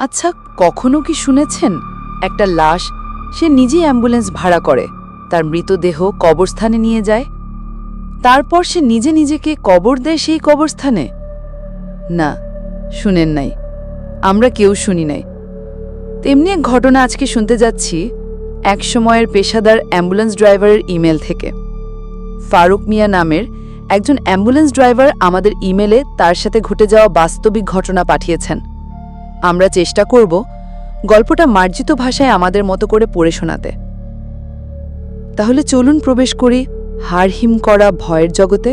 আচ্ছা, কখনো কি শুনেছেন একটা লাশ সে নিজেই অ্যাম্বুলেন্স ভাড়া করে তার মৃতদেহ কবরস্থানে নিয়ে যায়, তারপর সে নিজে নিজেকে কবর দেয় সেই কবরস্থানে? না, শুনেন নাই, আমরা কেউ শুনি নাই। তেমনি এক ঘটনা আজকে শুনতে যাচ্ছি এক সময়ের পেশাদার অ্যাম্বুলেন্স ড্রাইভারের ইমেল থেকে। ফারুক মিয়া নামের একজন অ্যাম্বুলেন্স ড্রাইভার আমাদের ইমেলে তার সাথে ঘটে যাওয়া বাস্তবিক ঘটনা পাঠিয়েছেন। আমরা চেষ্টা করব গল্পটা মার্জিত ভাষায় আমাদের মতো করে পড়ে শোনাতে। তাহলে চলুন প্রবেশ করি হাড়হিম করা ভয়ের জগতে।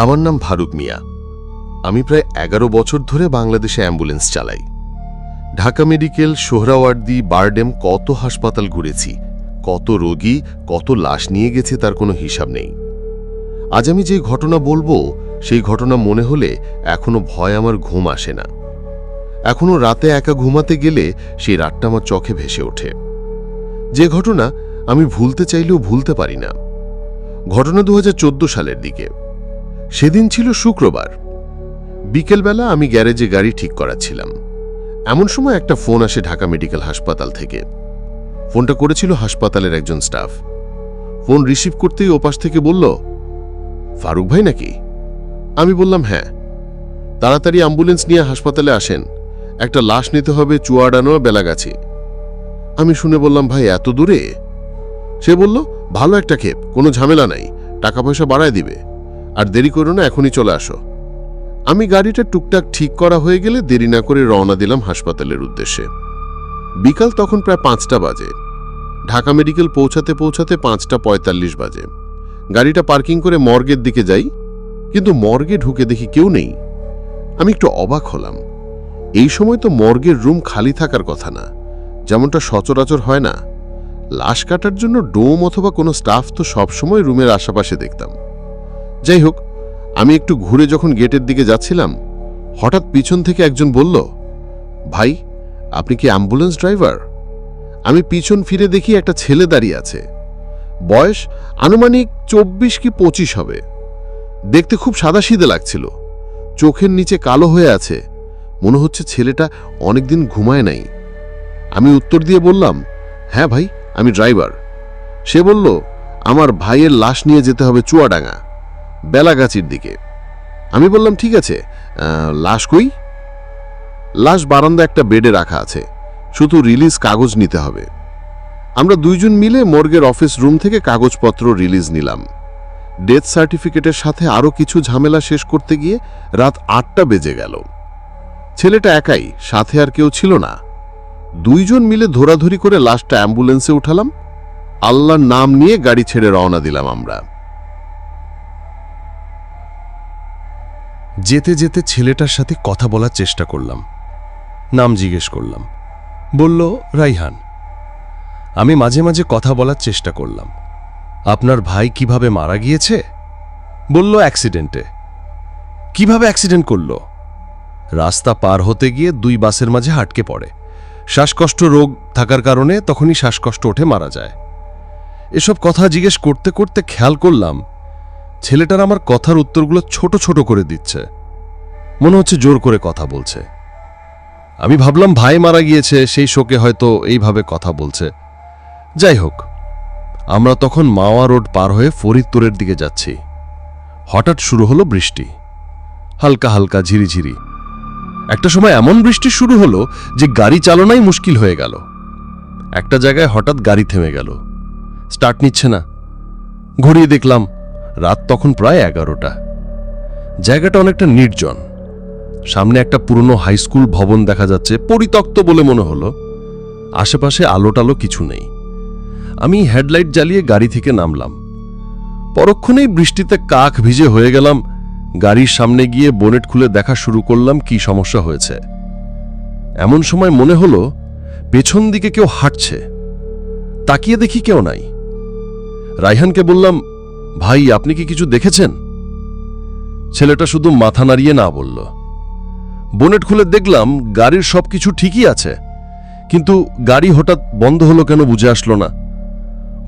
আমার নাম ফারুক মিয়া। আমি প্রায় 11 বছর ধরে বাংলাদেশে অ্যাম্বুলেন্স চালাই। ঢাকা মেডিকেল, সোহরাওয়ার্দী, বারডেম কত হাসপাতাল ঘুরেছি, কত রোগী, কত লাশ নিয়ে গেছে তার কোনো হিসাব নেই। আজ আমি যে ঘটনা বলবো সেই ঘটনা মনে হলে এখনো ভয় আমার ঘুম আসে না। এখনো রাতে একা ঘুমাতে গেলে সেই রাতটা আমার চোখে ভেসে ওঠে। যে ঘটনা আমি ভুলতে চাইলেও ভুলতে পারি না। ঘটনা 2014 সালের দিকে। সেদিন ছিল শুক্রবার। বিকেলবেলা আমি গ্যারেজে গাড়ি ঠিক করাচ্ছিলাম। এমন সময় একটা ফোন আসে ঢাকা মেডিকেল হাসপাতাল থেকে। ফোনটা করেছিল হাসপাতালের একজন স্টাফ। ফোন রিসিভ করতেই ওপাশ থেকে বলল, ফারুক ভাই নাকি? আমি বললাম হ্যাঁ। তাড়াতাড়ি অ্যাম্বুলেন্স নিয়ে হাসপাতালে আসেন, একটা লাশ নিতে হবে চুয়াডানো বেলাগাছি। আমি শুনে বললাম, ভাই এত দূরে? সে বলল, ভালো একটা ক্ষেপ, কোনো ঝামেলা নাই, টাকা পয়সা বাড়ায় দিবে, আর দেরি করো না, এখনই চলে আসো। আমি গাড়িটা টুকটাক ঠিক করা হয়ে গেলে দেরি না করে রওনা দিলাম হাসপাতালের উদ্দেশ্যে। বিকাল তখন প্রায় 5টা বাজে। ঢাকা মেডিকেল পৌঁছাতে পৌঁছাতে 5:45 বাজে। গাড়িটা পার্কিং করে মর্গের দিকে যাই, কিন্তু মর্গে ঢুকে দেখি কেউ নেই। আমি একটু অবাক হলাম। এই সময় তো মর্গের রুম খালি থাকার কথা না, যেমনটা সচরাচর হয় না। লাশ কাটার জন্য ডোম অথবা কোনো স্টাফ তো সবসময় রুমের আশেপাশে দেখতাম। যাই হোক, আমি একটু ঘুরে যখন গেটের দিকে যাচ্ছিলাম, হঠাৎ পিছন থেকে একজন বলল, ভাই আপনি কি অ্যাম্বুলেন্স ড্রাইভার? আমি পিছন ফিরে দেখি একটা ছেলে দাঁড়িয়ে আছে। বয়স আনুমানিক 24 কি 25 হবে। দেখতে খুব সাদাসিধে লাগছিল। চোখের নিচে কালো হয়ে আছে, মনে হচ্ছে ছেলেটা অনেকদিন ঘুমায় নাই। আমি উত্তর দিয়ে বললাম, হ্যাঁ ভাই, আমি ড্রাইভার। সে বলল, আমার ভাইয়ের লাশ নিয়ে যেতে হবে চুয়াডাঙ্গা, বেলাগাছির দিকে। আমি বললাম, ঠিক আছে, লাশ কই? লাশ বারান্দা একটা বেডে রাখা আছে, শুধু রিলিজ কাগজ নিতে হবে। আমরা দুইজন মিলে মর্গের অফিস রুম থেকে কাগজপত্র রিলিজ নিলাম। ডেথ সার্টিফিকেটের সাথে আরও কিছু ঝামেলা শেষ করতে গিয়ে রাত 8টা বেজে গেল। ছেলেটা একাই, সাথে আর কেউ ছিল না। দুইজন মিলে ধরাধরি করে লাশটা অ্যাম্বুলেন্সে উঠালাম। আল্লাহর নাম নিয়ে গাড়ি ছেড়ে রওনা দিলাম আমরা। যেতে যেতে ছেলেটার সাথে কথা বলার চেষ্টা করলাম। নাম জিজ্ঞেস করলাম। বলল, রাইহান। আমি মাঝে মাঝে কথা বলার চেষ্টা করলাম। আপনার ভাই কিভাবে মারা গিয়েছে? বলল, অ্যাক্সিডেন্টে। কিভাবে অ্যাক্সিডেন্ট করল? রাস্তা পার হতে গিয়ে 2 বাসের মাঝে আটকে পড়ে। শ্বাসকষ্ট রোগ থাকার কারণে তখনই শ্বাসকষ্ট ওঠে, মারা যায়। এসব কথা জিজ্ঞেস করতে করতে খেয়াল করলাম ছেলেটার আমার কথার উত্তরগুলো ছোট ছোট করে দিচ্ছে, মনে হচ্ছে জোর করে কথা বলছে। আমি ভাবলাম ভাই মারা গিয়েছে, সেই শোকে হয়তো এইভাবে কথা বলছে। যাই হোক, আমরা তখন মাওয়া রোড পার হয়ে ফরিদপুরের দিকে যাচ্ছি। হঠাৎ শুরু হলো বৃষ্টি, হালকা হালকা ঝিরিঝিরি। একটা সময় এমন বৃষ্টি শুরু হলো যে গাড়ি চালানোই মুশকিল হয়ে গেল। একটা জায়গায় হঠাৎ গাড়ি থেমে গেল, স্টার্ট নিচ্ছে না। ঘুরিয়ে দেখলাম রাত তখন প্রায় 11টা। জায়গাটা অনেকটা নির্জন। সামনে একটা পুরনো হাই স্কুল ভবন দেখা যাচ্ছে, পরিত্যক্ত বলে মনে হলো। আশেপাশে আলো টালো কিছু নেই। আমি হেডলাইট জ্বালিয়ে গাড়ি থেকে নামলাম। পরক্ষণেই বৃষ্টিতে কাক ভিজে হয়ে গেলাম। গাড়ির সামনে গিয়ে বোনেট খুলে দেখা শুরু করলাম কি সমস্যা হয়েছে। এমন সময় মনে হলো পেছন দিকে কেউ হাঁটছে। তাকিয়ে দেখি কেউ নাই। রাইহানকে বললাম, ভাই আপনি কি কিছু দেখেছেন? ছেলেটা শুধু মাথা নাড়িয়ে না বলল। বোনেট খুলে দেখলাম গাড়ির সবকিছু ঠিকই আছে, কিন্তু গাড়ি হঠাৎ বন্ধ হলো কেন বুঝে আসলো না।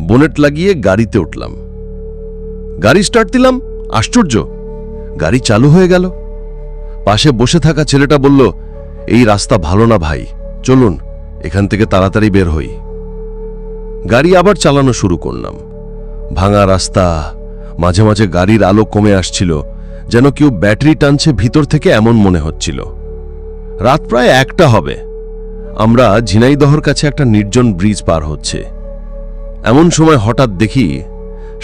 বোনেট লাগিয়ে গাড়িতে উঠলাম। গাড়ি স্টার্ট দিলাম, আশ্চর্য, গাড়ি চালু হয়ে গেল। পাশে বসে থাকা ছেলেটা বলল, এই রাস্তা ভালো না ভাই, চলুন এখান থেকে তাড়াতাড়ি বের হই। গাড়ি আবার চালানো শুরু করলাম। ভাঙা রাস্তা, মাঝে মাঝে গাড়ির আলো কমে আসছিল, যেন কেউ ব্যাটারি টানছে ভিতর থেকে, এমন মনে হচ্ছিল। রাত প্রায় 1টা হবে। আমরা ঝিনাইদহর কাছে একটা নির্জন ব্রিজ পার হচ্ছে। এমন সময় হঠাৎ দেখি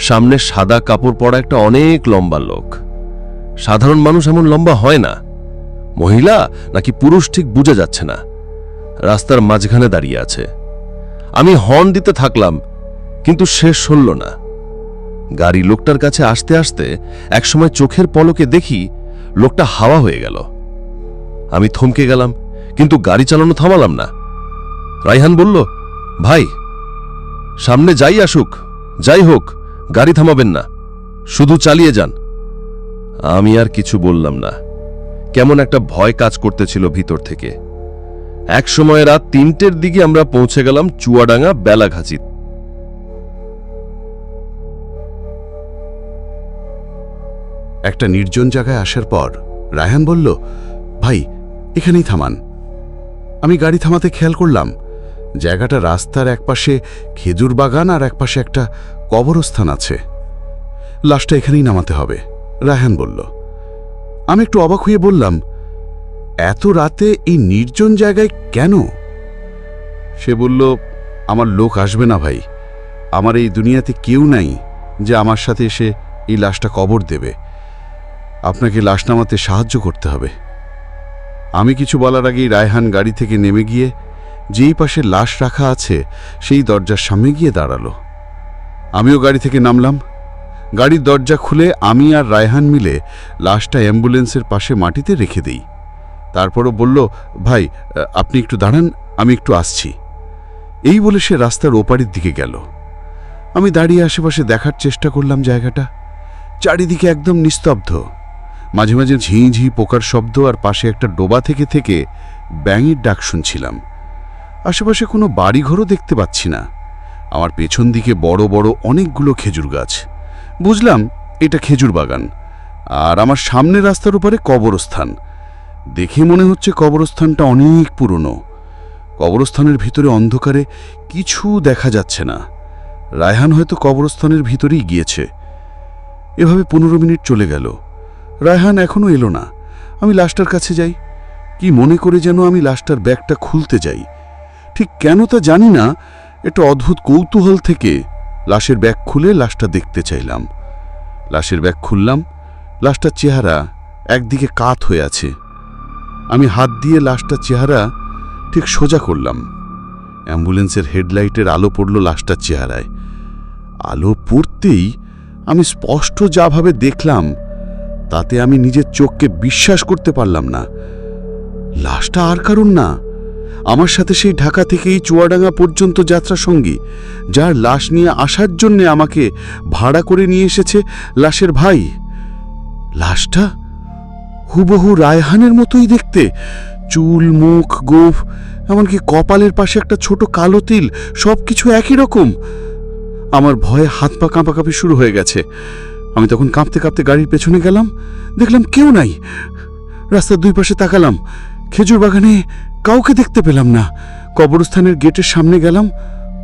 সামনে সাদা কাপড় পরা একটা অনেক লম্বা লোক। সাধারণ মানুষ এমন লম্বা হয় না, মহিলা নাকি পুরুষ ঠিক বোঝা যাচ্ছে না। রাস্তার মাঝখানে দাঁড়িয়ে আছে। আমি হর্ন দিতে থাকলাম, কিন্তু শেষ হল না। গাড়ি লোকটার কাছে আসতে আসতে একসময় চোখের পলকে দেখি লোকটা হাওয়া হয়ে গেল। আমি থমকে গেলাম, কিন্তু গাড়ি চালানো থামালাম না। রাইহান বলল, ভাই, সামনে যাই আসুক যাই হোক গাড়ি থামাবেন না, শুধু চালিয়ে যান। আমি আর কিছু বললাম না। কেমন একটা ভয় কাজ করতেছিল ভিতর থেকে। এক সময় রাত 3টের দিকে আমরা পৌঁছে গেলাম চুয়াডাঙ্গা বেলাঘাচি। একটা নির্জন জায়গায় আসার পর রায়হান বলল, ভাই এখানেই থামান। আমি গাড়ি থামাতে খেয়াল করলাম জায়গাটা রাস্তার একপাশে খেজুর বাগান আর একপাশে একটা কবরস্থান আছে। লাশটা এখানেই নামাতে হবে, রায়হান বলল। আমি একটু অবাক হয়ে বললাম, এত রাতে এই নির্জন জায়গায় কেন? সে বলল, আমার লোক আসবে না ভাই, আমার এই দুনিয়াতে কেউ নাই যে আমার সাথে এসে এই লাশটা কবর দেবে। আপনাকে লাশ নামাতে সাহায্য করতে হবে। আমি কিছু বলার আগেই রায়হান গাড়ি থেকে নেমে গিয়ে যেই পাশে লাশ রাখা আছে সেই দরজার সামনে গিয়ে দাঁড়ালো। আমিও গাড়ি থেকে নামলাম। গাড়ির দরজা খুলে আমি আর রায়হান মিলে লাশটা অ্যাম্বুলেন্সের পাশে মাটিতে রেখে দিই। তারপরও বলল, ভাই আপনি একটু দাঁড়ান, আমি একটু আসছি। এই বলে সে রাস্তার ওপারের দিকে গেল। আমি দাঁড়িয়ে আশেপাশে দেখার চেষ্টা করলাম জায়গাটা। চারিদিকে একদম নিস্তব্ধ। মাঝে মাঝে ঝিঁ ঝিঁ পোকার শব্দ আর পাশে একটা ডোবা থেকে থেকে ব্যাঙের ডাক শুনছিলাম। আশেপাশে কোনো বাড়িঘরও দেখতে পাচ্ছি না। আমার পেছন দিকে বড় বড় অনেকগুলো খেজুর গাছ। বুঝলাম এটা খেজুর বাগান। আর আমার সামনে রাস্তার উপরে কবরস্থান। দেখে মনে হচ্ছে কবরস্থানটা অনেক পুরনো। কবরস্থানের ভিতরে অন্ধকারে কিছু দেখা যাচ্ছে না। রায়হান হয়তো কবরস্থানের ভিতরেই গিয়েছে। এভাবে 15 মিনিট চলে গেল। রায়হান এখনো এলো না। আমি লাশটার কাছে যাই। কি মনে করে যেন আমি লাশটার ব্যাগটা খুলতে যাই। ঠিক কেন তা জানি না, একটা অদ্ভুত কৌতূহল থেকে লাশের ব্যাগ খুলে লাশটা দেখতে চাইলাম। লাশের ব্যাগ খুললাম। লাশটার চেহারা একদিকে কাত হয়ে আছে। আমি হাত দিয়ে লাশটার চেহারা ঠিক সোজা করলাম। অ্যাম্বুলেন্সের হেডলাইটের আলো পড়ল লাশটার চেহারায়। আলো পড়তেই আমি স্পষ্ট যাভাবে দেখলাম, তাতে আমি নিজের চোখকে বিশ্বাস করতে পারলাম না। লাশটা আর কারণ না, আমার সাথে সেই ঢাকা থেকেই চুয়াডাঙ্গা পর্যন্ত যাত্রা সঙ্গী, যার লাশ নিয়ে আসার জন্যে আমাকে ভাড়া করে নিয়ে এসেছে লাশের ভাই। লাশটা হুবহু রায়হানের মতোই দেখতে। চুল, মুখ, গোঁফ, এমনকি কপালের পাশে একটা ছোট কালো তিল, সবকিছু একই রকম। আমার ভয়ে হাত পা কাঁপাকাঁপি শুরু হয়ে গেছে। আমি তখন কাঁপতে কাঁপতে গাড়ির পেছনে গেলাম। দেখলাম কেউ নাই। রাস্তার দুই পাশে তাকালাম। খেজুর বাগানে কাউকে দেখতে পেলাম না। কবরস্থানের গেটের সামনে গেলাম।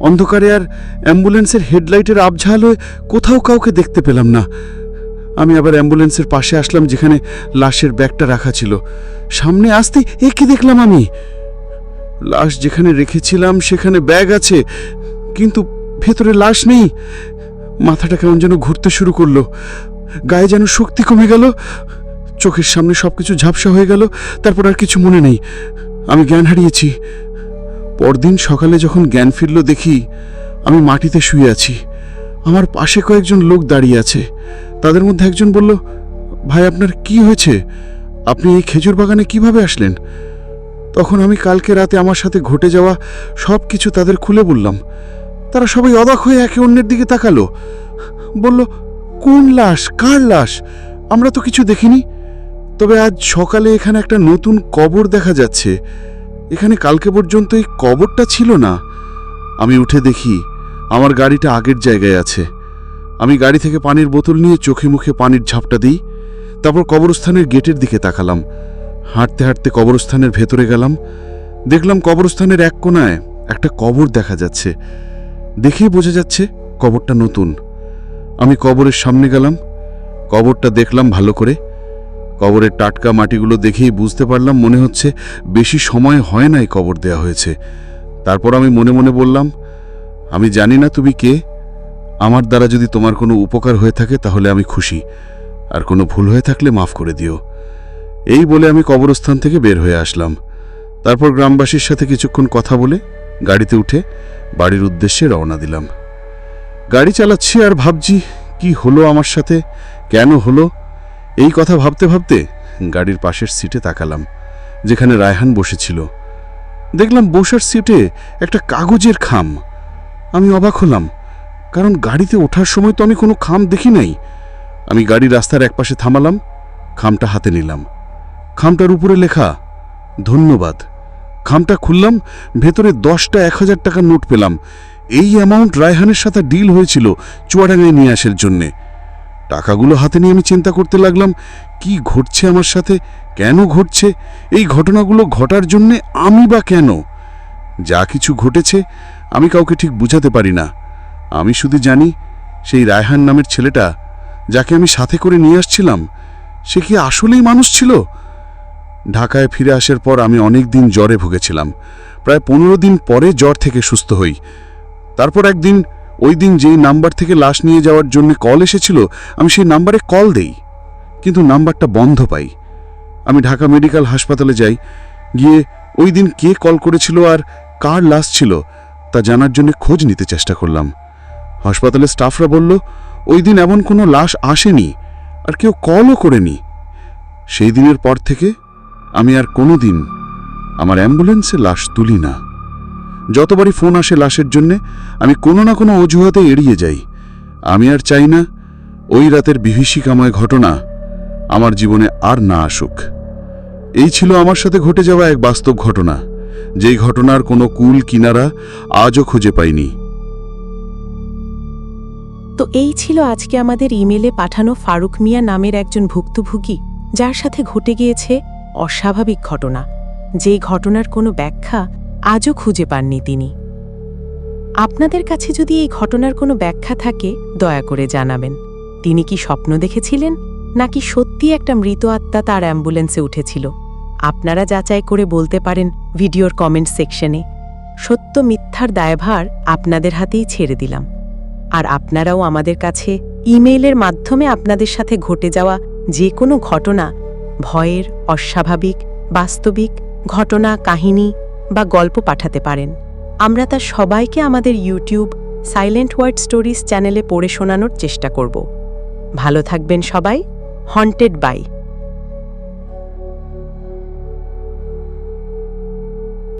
অন্ধকারে আর অ্যাম্বুলেন্সের হেডলাইটের আবঝা আলোয় কোথাও কাউকে দেখতে পেলাম না। আমি আবার অ্যাম্বুলেন্সের পাশে আসলাম, যেখানে লাশের ব্যাগটা রাখা ছিল। সামনে আসতেই একে দেখলাম আমি। লাশ যেখানে রেখেছিলাম সেখানে ব্যাগ আছে, কিন্তু ভেতরে লাশ নেই। মাথাটা কেমন যেন ঘুরতে শুরু করলো। গায়ে যেন শক্তি কমে গেল। চোখের সামনে সবকিছু ঝাপসা হয়ে গেল। তারপর আর কিছু মনে নেই। আমি জ্ঞান হারিয়েছি। পরদিন সকালে যখন জ্ঞান ফিরল, দেখি আমি মাটিতে শুয়ে আছি। আমার পাশে কয়েকজন লোক দাঁড়িয়ে আছে। তাদের মধ্যে একজন বলল, ভাই আপনার কি হয়েছে? আপনি এই খেজুর বাগানে কিভাবে আসলেন? তখন আমি কালকে রাতে আমার সাথে ঘটে যাওয়া সব কিছু তাদের খুলে বললাম। তারা সবাই অবাক হয়ে একে অন্যের দিকে তাকালো। বলল, কোন লাশ? কার লাশ? আমরা তো কিছু দেখিনি। তবে আজ সকালে এখানে একটা নতুন কবর দেখা যাচ্ছে। এখানে কালকে পর্যন্ত এই কবরটা ছিল না। আমি উঠে দেখি আমার গাড়িটা আগের জায়গায় আছে। আমি গাড়ি থেকে পানির বোতল নিয়ে চোখে মুখে পানির ঝাপটা দিই। তারপর কবরস্থানের গেটের দিকে তাকালাম। হাঁটতে হাঁটতে কবরস্থানের ভেতরে গেলাম। দেখলাম কবরস্থানের এক কোণায় একটা কবর দেখা যাচ্ছে। দেখেই বোঝা যাচ্ছে কবরটা নতুন। আমি কবরের সামনে গেলাম, কবরটা দেখলাম ভালো করে। কবরের টাটকা মাটিগুলো দেখেই বুঝতে পারলাম মনে হচ্ছে বেশি সময় হয় নাই কবর দেয়া হয়েছে। তারপর আমি মনে মনে বললাম, আমি জানি না তুমি কে, আমার দ্বারা যদি তোমার কোনো উপকার হয়ে থাকে তাহলে আমি খুশি, আর কোনো ভুল হয়ে থাকলে মাফ করে দিও। এই বলে আমি কবরস্থান থেকে বের হয়ে আসলাম। তারপর গ্রামবাসীর সাথে কিছুক্ষণ কথা বলে গাড়িতে উঠে বাড়ির উদ্দেশ্যে রওনা দিলাম। গাড়ি চালাচ্ছি আর ভাবছি কি হলো আমার সাথে, কেন হলো। এই কথা ভাবতে ভাবতে গাড়ির পাশের সিটে তাকালাম, যেখানে রায়হান বসেছিল। দেখলাম বসার সিটে একটা কাগজের খাম। আমি অবাক হলাম, কারণ গাড়িতে ওঠার সময় তো আমি কোনো খাম দেখি নাই। আমি গাড়ি রাস্তার একপাশে থামালাম, খামটা হাতে নিলাম। খামটার উপরে লেখা ধন্যবাদ। খামটা খুললাম, ভেতরে 10টা 1000 টাকার নোট পেলাম। এই অ্যামাউন্ট রায়হানের সাথে ডিল হয়েছিল চুয়াডাঙ্গায় নিয়ে আসার জন্যে। টাকাগুলো হাতে নিয়ে আমি চিন্তা করতে লাগলাম, কি ঘটছে আমার সাথে, কেন ঘটছে এই ঘটনাগুলো, ঘটার জন্যে আমি বা কেন। যা কিছু ঘটেছে আমি কাউকে ঠিক বুঝাতে পারি না। আমি শুধু জানি সেই রায়হান নামের ছেলেটা, যাকে আমি সাথে করে নিয়ে আসছিলাম, সে কি আসলেই মানুষ ছিল। ঢাকায় ফিরে আসার পর আমি অনেক দিন জ্বরে ভুগেছিলাম। প্রায় 15 দিন পরে জ্বর থেকে সুস্থ হই। তারপর একদিন, ওই দিন যেই নাম্বার থেকে লাশ নিয়ে যাওয়ার জন্য কল এসেছিল, আমি সেই নাম্বারে কল দেই, কিন্তু নাম্বারটা বন্ধ পাই। আমি ঢাকা মেডিকেল হাসপাতালে যাই। গিয়ে ওই দিন কে কল করেছিল আর কার লাশ ছিল তা জানার জন্য খোঁজ নিতে চেষ্টা করলাম। হাসপাতালের স্টাফরা বলল ওই দিন এমন কোনো লাশ আসেনি, আর কেউ কলও করেনি। সেই দিনের পর থেকে আমি আর কোনো দিন আমার অ্যাম্বুলেন্সে লাশ তুলি না। যতবারই ফোন আসে লাশের জন্যে, আমি কোনো না কোনো অজুহাতে এড়িয়ে যাই। আমি আর চাই না ওই রাতের বিভীষিকাময় ঘটনা আমার জীবনে আর না আসুক। এই ছিল আমার সাথে ঘটে যাওয়া এক বাস্তব ঘটনা, যেই ঘটনার কোনো কুল কিনারা আজও খুঁজে পাইনি। তো এই ছিল আজকে আমাদের ইমেলে পাঠানো ফারুক মিয়া নামের একজন ভুক্তভোগী, যার সাথে ঘটে গিয়েছে অস্বাভাবিক ঘটনা, যেই ঘটনার কোনো ব্যাখ্যা আজও খুঁজে পাননি তিনি। আপনাদের কাছে যদি এই ঘটনার কোনো ব্যাখ্যা থাকে দয়া করে জানাবেন। তিনি কি স্বপ্ন দেখেছিলেন, নাকি সত্যি একটা মৃত আত্মা তার অ্যাম্বুলেন্সে উঠেছিল? আপনারা যাচাই করে বলতে পারেন ভিডিওর কমেন্ট সেকশনে। সত্য মিথ্যার দায়ভার আপনাদের হাতেই ছেড়ে দিলাম। আর আপনারাও আমাদের কাছে ইমেইলের মাধ্যমে আপনাদের সাথে ঘটে যাওয়া যে কোনো ঘটনা, ভয়ের, অস্বাভাবিক, বাস্তবিক ঘটনা, কাহিনী বা গল্প পাঠাতে পারেন। আমরা তা সবাইকে আমাদের ইউটিউব সাইলেন্ট ওয়ার্ড স্টোরিজ চ্যানেলে পড়ে শোনানোর চেষ্টা করব। ভালো থাকবেন সবাই। হন্টেড বাই।